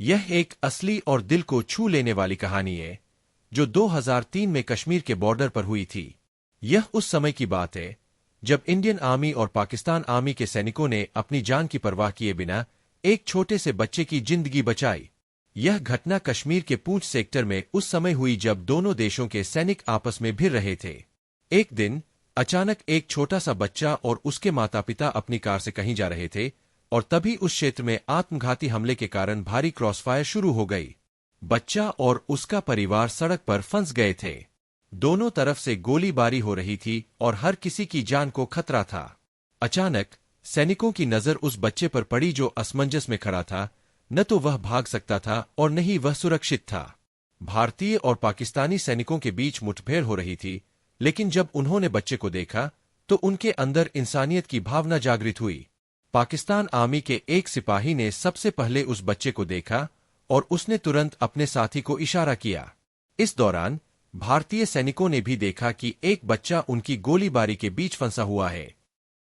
यह एक असली और दिल को छू लेने वाली कहानी है जो 2003 में कश्मीर के बॉर्डर पर हुई थी। यह उस समय की बात है जब इंडियन आर्मी और पाकिस्तान आर्मी के सैनिकों ने अपनी जान की परवाह किए बिना एक छोटे से बच्चे की जिंदगी बचाई। यह घटना कश्मीर के पूंछ सेक्टर में उस समय हुई जब दोनों देशों के सैनिक आपस में भिड़ रहे थे। एक दिन अचानक एक छोटा सा बच्चा और उसके माता पिता अपनी कार से कहीं जा रहे थे और तभी उस क्षेत्र में आत्मघाती हमले के कारण भारी क्रॉसफायर शुरू हो गई। बच्चा और उसका परिवार सड़क पर फंस गए थे। दोनों तरफ से गोलीबारी हो रही थी और हर किसी की जान को खतरा था। अचानक सैनिकों की नजर उस बच्चे पर पड़ी जो असमंजस में खड़ा था। न तो वह भाग सकता था और न ही वह सुरक्षित था। भारतीय और पाकिस्तानी सैनिकों के बीच मुठभेड़ हो रही थी, लेकिन जब उन्होंने बच्चे को देखा तो उनके अंदर इंसानियत की भावना जागृत हुई। पाकिस्तान आर्मी के एक सिपाही ने सबसे पहले उस बच्चे को देखा और उसने तुरंत अपने साथी को इशारा किया। इस दौरान भारतीय सैनिकों ने भी देखा कि एक बच्चा उनकी गोलीबारी के बीच फंसा हुआ है।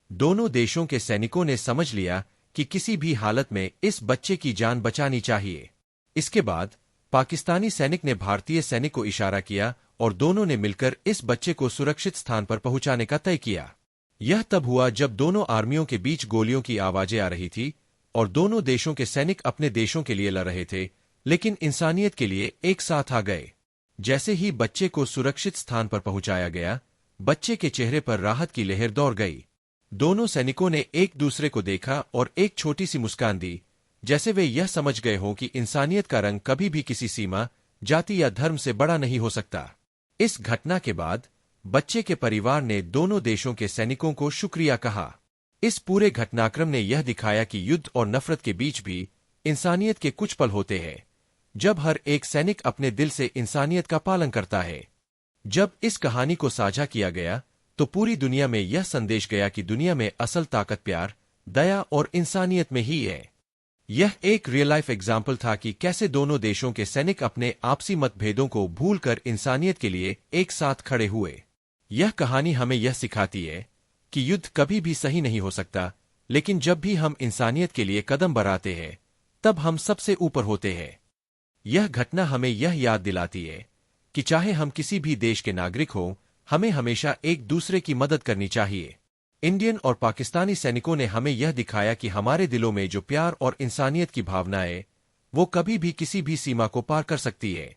दोनों देशों के सैनिकों ने समझ लिया कि किसी भी हालत में इस बच्चे की जान बचानी चाहिए। इसके बाद पाकिस्तानी सैनिक ने भारतीय सैनिक को इशारा किया और दोनों ने मिलकर इस बच्चे को सुरक्षित स्थान पर पहुंचाने का तय किया। यह तब हुआ जब दोनों आर्मियों के बीच गोलियों की आवाजें आ रही थी और दोनों देशों के सैनिक अपने देशों के लिए लड़ रहे थे, लेकिन इंसानियत के लिए एक साथ आ गए। जैसे ही बच्चे को सुरक्षित स्थान पर पहुंचाया गया, बच्चे के चेहरे पर राहत की लहर दौड़ गई। दोनों सैनिकों ने एक दूसरे को देखा और एक छोटी सी मुस्कान दी, जैसे वे यह समझ गए हों कि इंसानियत का रंग कभी भी किसी सीमा, जाति या धर्म से बड़ा नहीं हो सकता। इस घटना के बाद बच्चे के परिवार ने दोनों देशों के सैनिकों को शुक्रिया कहा। इस पूरे घटनाक्रम ने यह दिखाया कि युद्ध और नफरत के बीच भी इंसानियत के कुछ पल होते हैं, जब हर एक सैनिक अपने दिल से इंसानियत का पालन करता है। जब इस कहानी को साझा किया गया तो पूरी दुनिया में यह संदेश गया कि दुनिया में असल ताकत प्यार, दया और इंसानियत में ही है। यह एक रियल लाइफ एग्जाम्पल था कि कैसे दोनों देशों के सैनिक अपने आपसी मतभेदों को भूलकर इंसानियत के लिए एक साथ खड़े हुए। यह कहानी हमें यह सिखाती है कि युद्ध कभी भी सही नहीं हो सकता, लेकिन जब भी हम इंसानियत के लिए कदम बढ़ाते हैं, तब हम सबसे ऊपर होते हैं। यह घटना हमें यह याद दिलाती है कि चाहे हम किसी भी देश के नागरिक हों, हमें हमेशा एक दूसरे की मदद करनी चाहिए। इंडियन और पाकिस्तानी सैनिकों ने हमें यह दिखाया कि हमारे दिलों में जो प्यार और इंसानियत की भावना है, वो कभी भी किसी भी सीमा को पार कर सकती है।